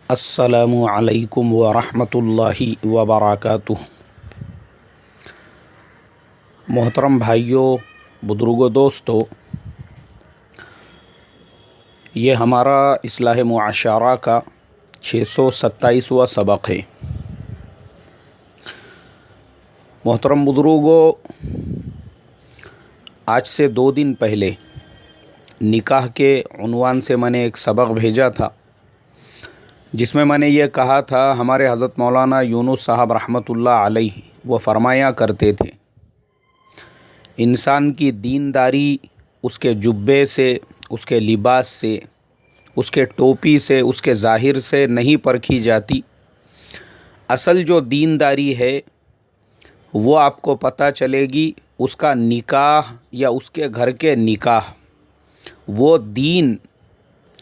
السلام علیکم ورحمۃ اللہ وبرکاتہ۔ محترم بھائیوں، بزرگوں، دوستو، یہ ہمارا اصلاح معاشرہ کا 627واں سبق ہے۔ محترم بزرگوں، آج سے 2 دن پہلے نکاح کے عنوان سے میں نے ایک سبق بھیجا تھا، جس میں میں نے یہ کہا تھا ہمارے حضرت مولانا یونس صاحب رحمۃ اللہ علیہ وہ فرمایا کرتے تھے، انسان کی دینداری اس کے جبے سے، اس کے لباس سے، اس کے ٹوپی سے، اس کے ظاہر سے نہیں پرکھی جاتی۔ اصل جو دینداری ہے وہ آپ کو پتہ چلے گی اس کا نکاح یا اس کے گھر کے نکاح وہ دین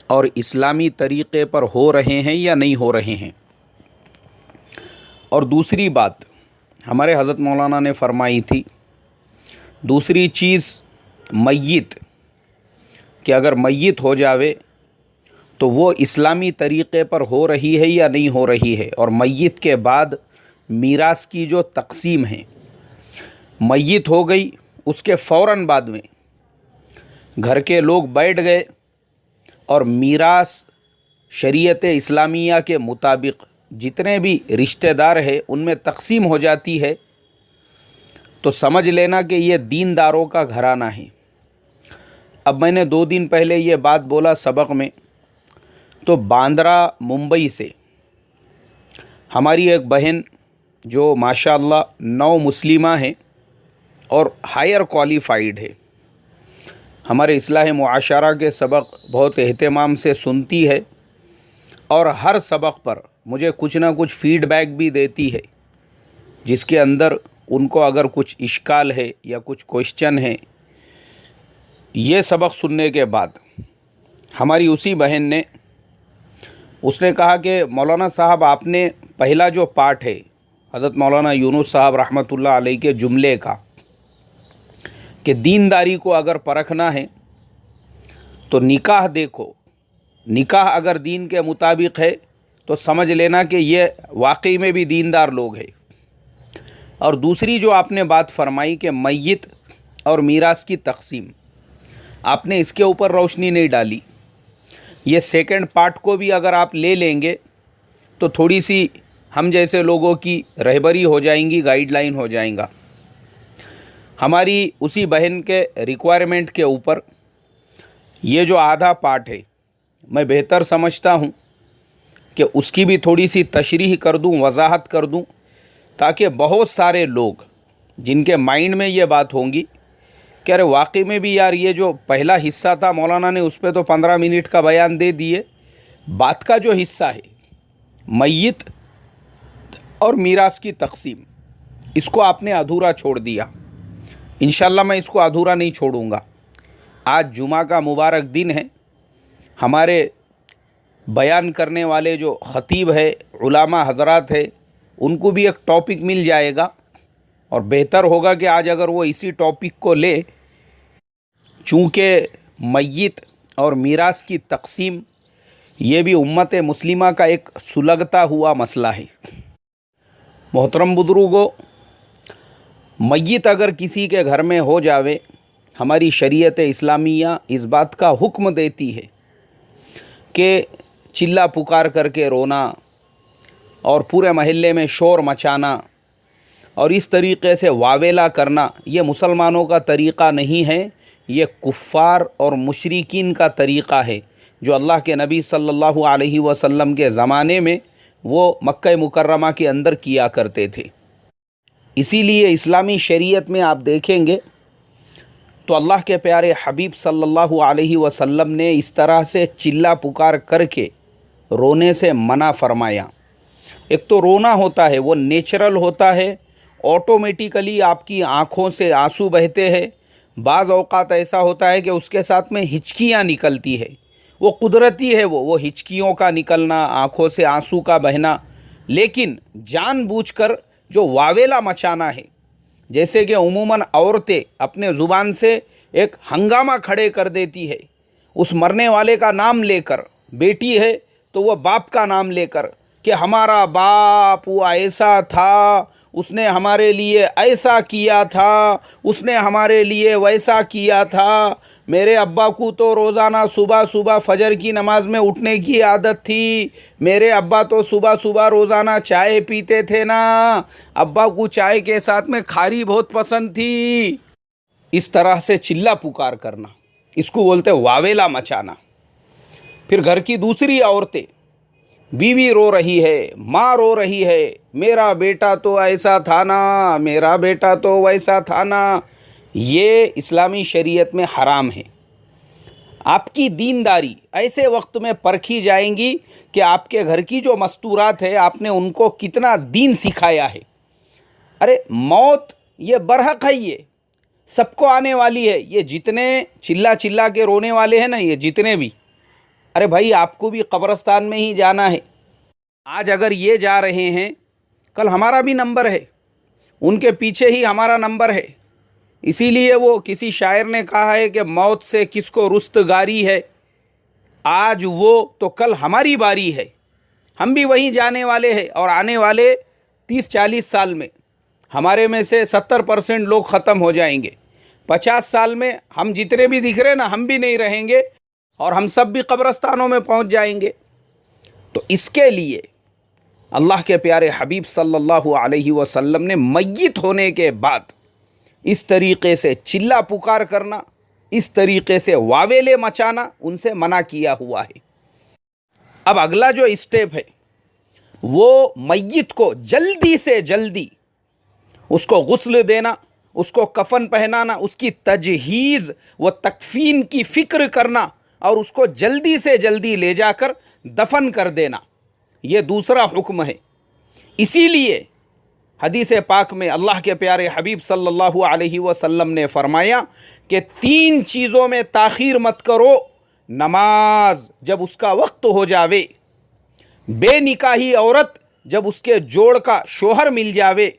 اور اسلامی طریقے پر ہو رہے ہیں یا نہیں ہو رہے ہیں۔ اور دوسری بات ہمارے حضرت مولانا نے فرمائی تھی، دوسری چیز میت، کہ اگر میت ہو جاوے تو وہ اسلامی طریقے پر ہو رہی ہے یا نہیں ہو رہی ہے۔ اور میت کے بعد میراث کی جو تقسیم ہے، میت ہو گئی، اس کے فوراً بعد میں گھر کے لوگ بیٹھ گئے اور میراث شریعت اسلامیہ کے مطابق جتنے بھی رشتہ دار ہیں ان میں تقسیم ہو جاتی ہے، تو سمجھ لینا کہ یہ دینداروں کا گھرانہ ہے۔ اب میں نے 2 دن پہلے یہ بات بولا سبق میں، تو باندرا ممبئی سے ہماری ایک بہن جو ماشاءاللہ نو مسلمہ ہیں اور ہائر کوالیفائیڈ ہے، ہمارے اصلاح معاشرہ کے سبق بہت اہتمام سے سنتی ہے اور ہر سبق پر مجھے کچھ نہ کچھ فیڈ بیک بھی دیتی ہے، جس کے اندر ان کو اگر کچھ اشکال ہے یا کچھ کوشچن ہے۔ یہ سبق سننے کے بعد ہماری اسی بہن نے اس نے کہا کہ مولانا صاحب آپ نے پہلا جو پارٹ ہے حضرت مولانا یونس صاحب رحمۃ اللہ علیہ کے جملے کا کہ دینداری کو اگر پرکھنا ہے تو نکاح دیکھو، نکاح اگر دین کے مطابق ہے تو سمجھ لینا کہ یہ واقعی میں بھی دیندار لوگ ہیں۔ اور دوسری جو آپ نے بات فرمائی کہ میت اور میراث کی تقسیم، آپ نے اس کے اوپر روشنی نہیں ڈالی۔ یہ سیکنڈ پارٹ کو بھی اگر آپ لے لیں گے تو تھوڑی سی ہم جیسے لوگوں کی رہبری ہو جائیں گی، گائیڈ لائن ہو جائیں گا۔ ہماری اسی بہن کے ریکوائرمنٹ کے اوپر یہ جو آدھا پارٹ ہے، میں بہتر سمجھتا ہوں کہ اس کی بھی تھوڑی سی تشریح کر دوں، وضاحت کر دوں، تاکہ بہت سارے لوگ جن کے مائنڈ میں یہ بات ہوں گی کہ ارے واقعی میں بھی یار یہ جو پہلا حصہ تھا مولانا نے اس پہ تو 15 منٹ کا بیان دے دیے، بات کا جو حصہ ہے میت اور میراث کی تقسیم، اس کو آپ نے ادھورا چھوڑ دیا۔ انشاءاللہ میں اس کو ادھورا نہیں چھوڑوں گا۔ آج جمعہ کا مبارک دن ہے، ہمارے بیان کرنے والے جو خطیب ہے، علماء حضرات ہے، ان کو بھی ایک ٹاپک مل جائے گا، اور بہتر ہوگا کہ آج اگر وہ اسی ٹاپک کو لے، چونکہ میت اور میراث کی تقسیم یہ بھی امت مسلمہ کا ایک سلگتا ہوا مسئلہ ہے۔ محترم بزرگوں، میت اگر کسی کے گھر میں ہو جاوے، ہماری شریعت اسلامیہ اس بات کا حکم دیتی ہے کہ چلا پکار کر کے رونا اور پورے محلے میں شور مچانا اور اس طریقے سے واویلا کرنا یہ مسلمانوں کا طریقہ نہیں ہے، یہ کفار اور مشرکین کا طریقہ ہے، جو اللہ کے نبی صلی اللہ علیہ وسلم کے زمانے میں وہ مکہ مکرمہ کے اندر کیا کرتے تھے۔ اسی لیے اسلامی شریعت میں آپ دیکھیں گے تو اللہ کے پیارے حبیب صلی اللہ علیہ وسلم نے اس طرح سے چلا پکار کر کے رونے سے منع فرمایا۔ ایک تو رونا ہوتا ہے وہ نیچرل ہوتا ہے، آٹومیٹیکلی آپ کی آنکھوں سے آنسو بہتے ہیں۔ بعض اوقات ایسا ہوتا ہے کہ اس کے ساتھ میں ہچکیاں نکلتی ہے، وہ قدرتی ہے، وہ ہچکیوں کا نکلنا، آنکھوں سے آنسو کا بہنا۔ لیکن جان بوجھ کر جو واویلا مچانا ہے، جیسے کہ عموماً عورتیں اپنے زبان سے ایک ہنگامہ کھڑے کر دیتی ہے، اس مرنے والے کا نام لے کر، بیٹی ہے تو وہ باپ کا نام لے کر کہ ہمارا باپ وہ ایسا تھا، اس نے ہمارے لیے ایسا کیا تھا، اس نے ہمارے لیے ویسا کیا تھا، میرے ابا کو تو روزانہ صبح صبح فجر کی نماز میں اٹھنے کی عادت تھی، میرے ابا تو صبح صبح روزانہ چائے پیتے تھے نا، ابا کو چائے کے ساتھ میں کھاری بہت پسند تھی. اس طرح سے چلا پکار کرنا، اس کو بولتے واویلا مچانا. پھر گھر کی دوسری عورتیں، بیوی رو رہی ہے، ماں رو رہی ہے، میرا بیٹا تو ایسا تھا نا، میرا بیٹا تو ویسا تھا نا، یہ اسلامی شریعت میں حرام ہے. آپ کی دینداری ایسے وقت میں پرکھی جائیں گی کہ آپ کے گھر کی جو مستورات ہے آپ نے ان کو کتنا دین سکھایا ہے. ارے موت یہ برحق ہے، یہ سب کو آنے والی ہے. یہ جتنے چلا چلا کے رونے والے ہیں نا، یہ جتنے بھی، ارے بھائی آپ کو بھی قبرستان میں ہی جانا ہے. آج اگر یہ جا رہے ہیں، کل ہمارا بھی نمبر ہے، ان کے پیچھے ہی ہمارا نمبر ہے. اسی لیے وہ کسی شاعر نے کہا ہے کہ موت سے کس کو رستگاری ہے، آج وہ تو کل ہماری باری ہے. ہم بھی وہیں جانے والے ہیں، اور آنے والے 30-40 سال میں ہمارے میں سے 70% لوگ ختم ہو جائیں گے. 50 سال میں ہم جتنے بھی دکھ رہے نا، ہم بھی نہیں رہیں گے، اور ہم سب بھی قبرستانوں میں پہنچ جائیں گے. تو اس کے لیے اللہ کے پیارے حبیب صلی اللہ علیہ وسلم نے میت ہونے کے بعد اس طریقے سے چلا پکار کرنا، اس طریقے سے واویلے مچانا ان سے منع کیا ہوا ہے. اب اگلا جو اسٹیپ ہے وہ میت کو جلدی سے جلدی اس کو غسل دینا، اس کو کفن پہنانا، اس کی تجہیز و تکفین کی فکر کرنا، اور اس کو جلدی سے جلدی لے جا کر دفن کر دینا. یہ دوسرا حکم ہے. اسی لیے حدیث پاک میں اللہ کے پیارے حبیب صلی اللہ علیہ وسلم نے فرمایا کہ 3 چیزوں میں تاخیر مت کرو: نماز جب اس کا وقت ہو جاوے، بے نکاحی عورت جب اس کے جوڑ کا شوہر مل جاوے،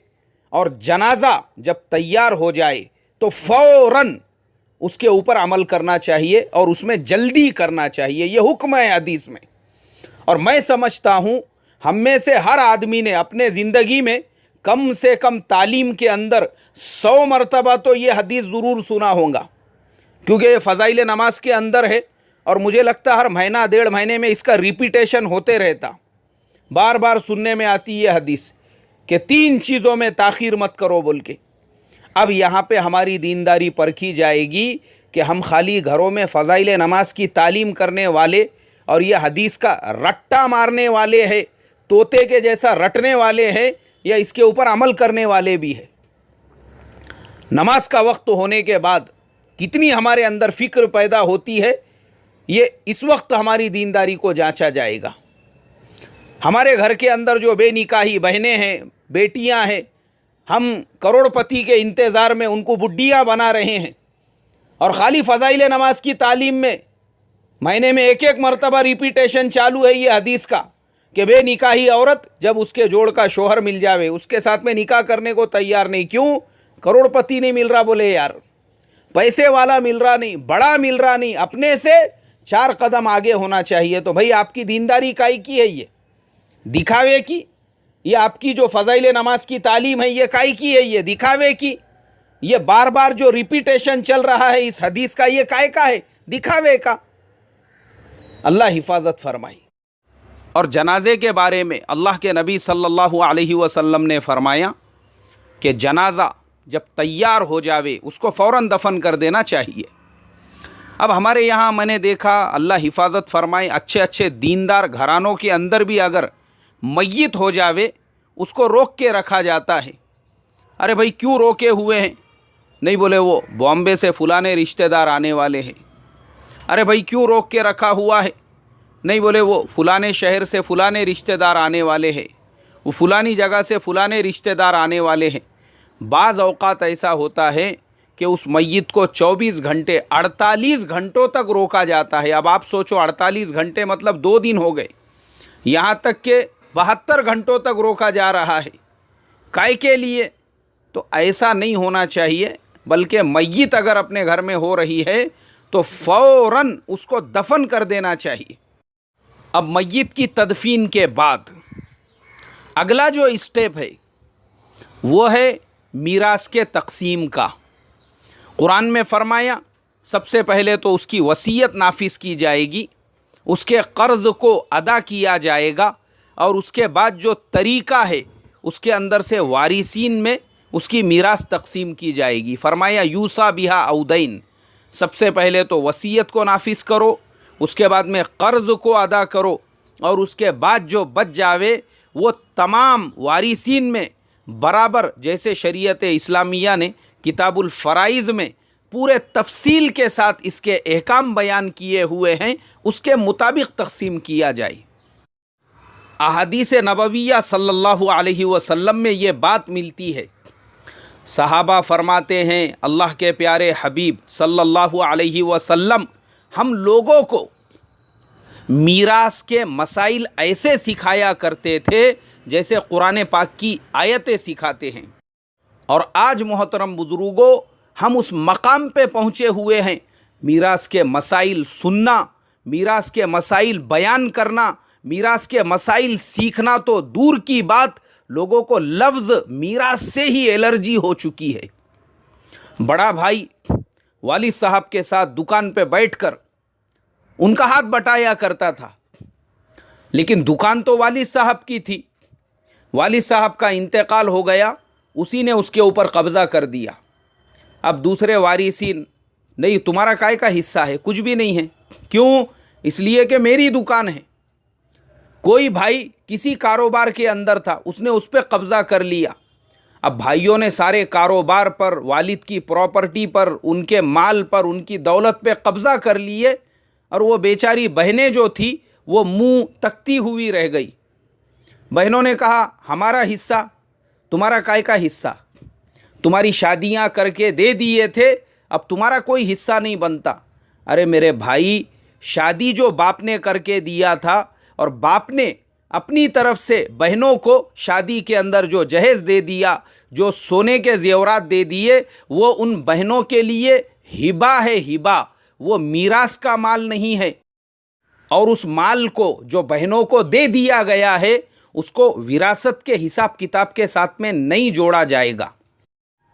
اور جنازہ جب تیار ہو جائے تو فوراً اس کے اوپر عمل کرنا چاہیے اور اس میں جلدی کرنا چاہیے. یہ حکم ہے حدیث میں. اور میں سمجھتا ہوں ہم میں سے ہر آدمی نے اپنے زندگی میں کم سے کم تعلیم کے اندر 100 مرتبہ تو یہ حدیث ضرور سنا ہوگا، کیونکہ یہ فضائل نماز کے اندر ہے، اور مجھے لگتا ہے ہر مہینہ 1.5 مہینے میں اس کا ریپیٹیشن ہوتے رہتا. بار بار سننے میں آتی یہ حدیث کہ 3 چیزوں میں تاخیر مت کرو بول کے. اب یہاں پہ ہماری دینداری پرکھی جائے گی کہ ہم خالی گھروں میں فضائل نماز کی تعلیم کرنے والے اور یہ حدیث کا رٹا مارنے والے ہیں، طوطے کے جیسا رٹنے والے ہیں، یا اس کے اوپر عمل کرنے والے بھی ہیں. نماز کا وقت ہونے کے بعد کتنی ہمارے اندر فکر پیدا ہوتی ہے، یہ اس وقت ہماری دینداری کو جانچا جائے گا. ہمارے گھر کے اندر جو بے نکاحی بہنیں ہیں، بیٹیاں ہیں، ہم کروڑ پتی کے انتظار میں ان کو بڈھیاں بنا رہے ہیں، اور خالی فضائل نماز کی تعلیم میں مہینے میں 1 مرتبہ ریپیٹیشن چالو ہے یہ حدیث کا کہ بے نکاحی عورت جب اس کے جوڑ کا شوہر مل جاوے اس کے ساتھ میں نکاح کرنے کو تیار نہیں. کیوں؟ کروڑ پتی نہیں مل رہا، بولے یار پیسے والا مل رہا نہیں، بڑا مل رہا نہیں، اپنے سے 4 قدم آگے ہونا چاہیے. تو بھائی آپ کی دینداری کائی کی ہے؟ یہ دکھاوے کی؟ یہ آپ کی جو فضائل نماز کی تعلیم ہے یہ کائی کی ہے؟ یہ دکھاوے کی؟ یہ بار بار جو ریپیٹیشن چل رہا ہے اس حدیث کا، یہ کائے کا ہے؟ دکھاوے کا. اللہ حفاظت فرمائی. اور جنازے کے بارے میں اللہ کے نبی صلی اللہ علیہ وسلم نے فرمایا کہ جنازہ جب تیار ہو جاوے اس کو فوراً دفن کر دینا چاہیے. اب ہمارے یہاں میں نے دیکھا، اللہ حفاظت فرمائے، اچھے اچھے دیندار گھرانوں کے اندر بھی اگر میت ہو جاوے اس کو روک کے رکھا جاتا ہے. ارے بھائی کیوں روکے ہوئے ہیں؟ نہیں بولے وہ بامبے سے فلانے رشتہ دار آنے والے ہیں. ارے بھائی کیوں روک کے رکھا ہوا ہے؟ نہیں بولے وہ فلانے شہر سے فلانے رشتہ دار آنے والے ہیں، وہ فلانی جگہ سے فلانے رشتہ دار آنے والے ہیں. بعض اوقات ایسا ہوتا ہے کہ اس میت کو 24 گھنٹے 48 گھنٹوں تک روکا جاتا ہے. اب آپ سوچو 48 گھنٹے مطلب 2 دن ہو گئے، یہاں تک کہ 72 گھنٹوں تک روکا جا رہا ہے. کائے کے لیے؟ تو ایسا نہیں ہونا چاہیے، بلکہ میت اگر اپنے گھر میں ہو رہی ہے تو فوراً اس کو دفن کر دینا چاہیے. اب میت کی تدفین کے بعد اگلا جو اسٹیپ ہے وہ ہے میراث کے تقسیم کا۔ قرآن میں فرمایا سب سے پہلے تو اس کی وصیت نافذ کی جائے گی، اس کے قرض کو ادا کیا جائے گا، اور اس کے بعد جو طریقہ ہے اس کے اندر سے وارثین میں اس کی میراث تقسیم کی جائے گی۔ فرمایا یوصا بہا اودین، سب سے پہلے تو وصیت کو نافذ کرو، اس کے بعد میں قرض کو ادا کرو، اور اس کے بعد جو بچ جاوے وہ تمام وارثین میں برابر، جیسے شریعت اسلامیہ نے کتاب الفرائض میں پورے تفصیل کے ساتھ اس کے احکام بیان کیے ہوئے ہیں، اس کے مطابق تقسیم کیا جائے۔ احادیث نبویہ صلی اللہ علیہ وسلم میں یہ بات ملتی ہے۔ صحابہ فرماتے ہیں اللہ کے پیارے حبیب صلی اللہ علیہ وسلم ہم لوگوں کو میراث کے مسائل ایسے سکھایا کرتے تھے جیسے قرآن پاک کی آیتیں سکھاتے ہیں، اور آج محترم بزرگوں ہم اس مقام پہ پہنچے ہوئے ہیں، میراث کے مسائل سننا، میراث کے مسائل بیان کرنا، میراث کے مسائل سیکھنا تو دور کی بات، لوگوں کو لفظ میراث سے ہی الرجی ہو چکی ہے۔ بڑا بھائی والد صاحب کے ساتھ دکان پہ بیٹھ کر ان کا ہاتھ بٹایا کرتا تھا، لیکن دکان تو والد صاحب کی تھی، والد صاحب کا انتقال ہو گیا، اسی نے اس کے اوپر قبضہ کر دیا۔ اب دوسرے وارثین نہیں، تمہارا کائے کا حصہ ہے؟ کچھ بھی نہیں ہے۔ کیوں؟ اس لیے کہ میری دکان ہے۔ کوئی بھائی کسی کاروبار کے اندر تھا، اس نے اس پہ قبضہ کر لیا۔ اب بھائیوں نے سارے کاروبار پر، والد کی پراپرٹی پر، ان کے مال پر، ان کی دولت پہ قبضہ کر لیے، اور وہ بیچاری بہنیں جو تھی وہ منہ تکتی ہوئی رہ گئی۔ بہنوں نے کہا ہمارا حصہ، تمہارا کائے کا حصہ؟ تمہاری شادیاں کر کے دے دیے تھے، اب تمہارا کوئی حصہ نہیں بنتا۔ ارے میرے بھائی، شادی جو باپ نے کر کے دیا تھا، اور باپ نے اپنی طرف سے بہنوں کو شادی کے اندر جو جہیز دے دیا، جو سونے کے زیورات دے دیے، وہ ان بہنوں کے لیے ہبہ ہے، ہبہ، وہ میراث کا مال نہیں ہے۔ اور اس مال کو جو بہنوں کو دے دیا گیا ہے، اس کو وراثت کے حساب کتاب کے ساتھ میں نہیں جوڑا جائے گا۔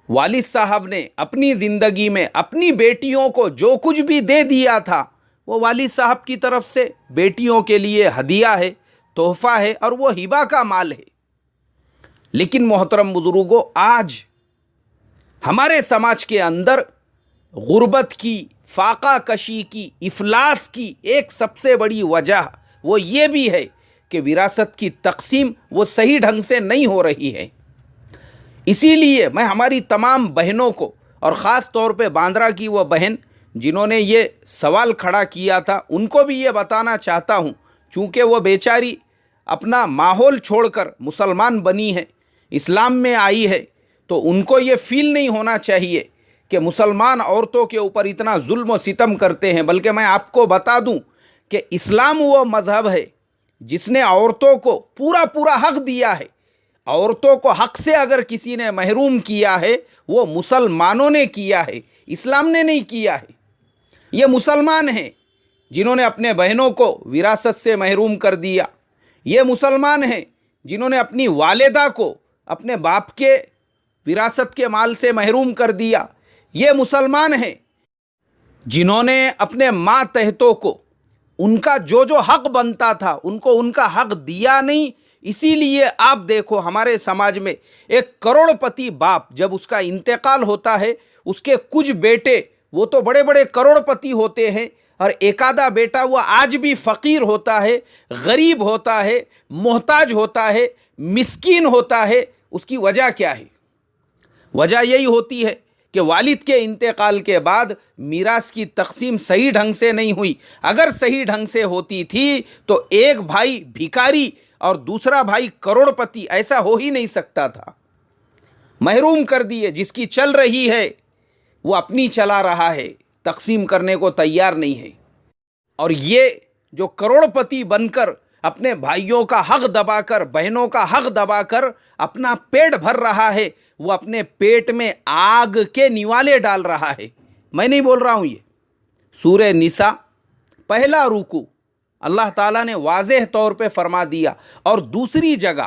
والد صاحب نے اپنی زندگی میں اپنی بیٹیوں کو جو کچھ بھی دے دیا تھا، وہ والد صاحب کی طرف سے بیٹیوں کے لیے ہدیہ ہے، تحفہ ہے، اور وہ ہبہ کا مال ہے۔ لیکن محترم بزرگوں، آج ہمارے سماج کے اندر غربت کی، فاقہ کشی کی، افلاس کی ایک سب سے بڑی وجہ وہ یہ بھی ہے کہ وراثت کی تقسیم وہ صحیح ڈھنگ سے نہیں ہو رہی ہے۔ اسی لیے میں ہماری تمام بہنوں کو، اور خاص طور پہ باندرا کی وہ بہن جنہوں نے یہ سوال کھڑا کیا تھا، ان کو بھی یہ بتانا چاہتا ہوں، چونکہ وہ بیچاری اپنا ماحول چھوڑ کر مسلمان بنی ہے، اسلام میں آئی ہے، تو ان کو یہ فیل نہیں ہونا چاہیے کہ مسلمان عورتوں کے اوپر اتنا ظلم و ستم کرتے ہیں۔ بلکہ میں آپ کو بتا دوں کہ اسلام وہ مذہب ہے جس نے عورتوں کو پورا پورا حق دیا ہے۔ عورتوں کو حق سے اگر کسی نے محروم کیا ہے، وہ مسلمانوں نے کیا ہے، اسلام نے نہیں کیا ہے۔ یہ مسلمان ہیں جنہوں نے اپنے بہنوں کو وراثت سے محروم کر دیا، یہ مسلمان ہیں جنہوں نے اپنی والدہ کو اپنے باپ کے وراثت کے مال سے محروم کر دیا، یہ مسلمان ہیں جنہوں نے اپنے ماتحتوں کو ان کا جو جو حق بنتا تھا ان کو ان کا حق دیا نہیں۔ اسی لیے آپ دیکھو ہمارے سماج میں ایک کروڑ پتی باپ جب اس کا انتقال ہوتا ہے، اس کے کچھ بیٹے وہ تو بڑے بڑے کروڑ پتی ہوتے ہیں، اور ایک آدھا بیٹا وہ آج بھی فقیر ہوتا ہے، غریب ہوتا ہے، محتاج ہوتا ہے، مسکین ہوتا ہے۔ اس کی وجہ کیا ہے؟ وجہ یہی ہوتی ہے کہ والد کے انتقال کے بعد میراث کی تقسیم صحیح ڈھنگ سے نہیں ہوئی۔ اگر صحیح ڈھنگ سے ہوتی تھی تو ایک بھائی بھکاری اور دوسرا بھائی کروڑ پتی ایسا ہو ہی نہیں سکتا تھا۔ محروم کر دیے، جس کی چل رہی ہے وہ اپنی چلا رہا ہے، تقسیم کرنے کو تیار نہیں ہے۔ اور یہ جو کروڑ پتی بن کر اپنے بھائیوں کا حق دبا کر، بہنوں کا حق دبا کر اپنا پیٹ بھر رہا ہے، وہ اپنے پیٹ میں آگ کے نیوالے ڈال رہا ہے۔ میں نہیں بول رہا ہوں، یہ سورہ نساء پہلا رکوع اللہ تعالیٰ نے واضح طور پہ فرما دیا. اور دوسری جگہ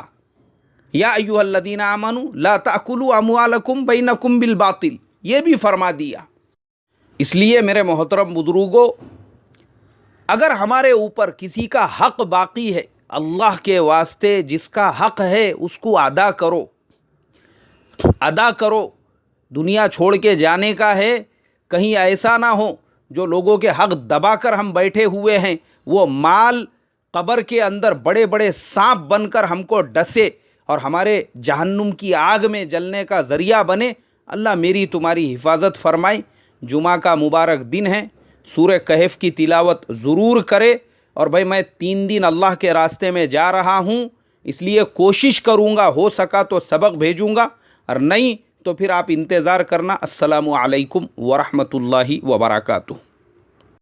یا ایھا الذین آمنوا لا تأکلوا اموالکم بینکم بالباطل، یہ بھی فرما دیا. اس لیے میرے محترم بزرگوں، اگر ہمارے اوپر کسی کا حق باقی ہے، اللہ کے واسطے جس کا حق ہے اس کو ادا کرو، ادا کرو. دنیا چھوڑ کے جانے کا ہے، کہیں ایسا نہ ہو جو لوگوں کے حق دبا کر ہم بیٹھے ہوئے ہیں، وہ مال قبر کے اندر بڑے بڑے سانپ بن کر ہم کو ڈسے اور ہمارے جہنم کی آگ میں جلنے کا ذریعہ بنے. اللہ میری تمہاری حفاظت فرمائے. جمعہ کا مبارک دن ہے، سورہ کہف کی تلاوت ضرور کرے. اور بھائی میں 3 دن اللہ کے راستے میں جا رہا ہوں، اس لیے کوشش کروں گا، ہو سکا تو سبق بھیجوں گا، اور نہیں تو پھر آپ انتظار کرنا. السلام علیکم ورحمۃ اللہ وبرکاتہ.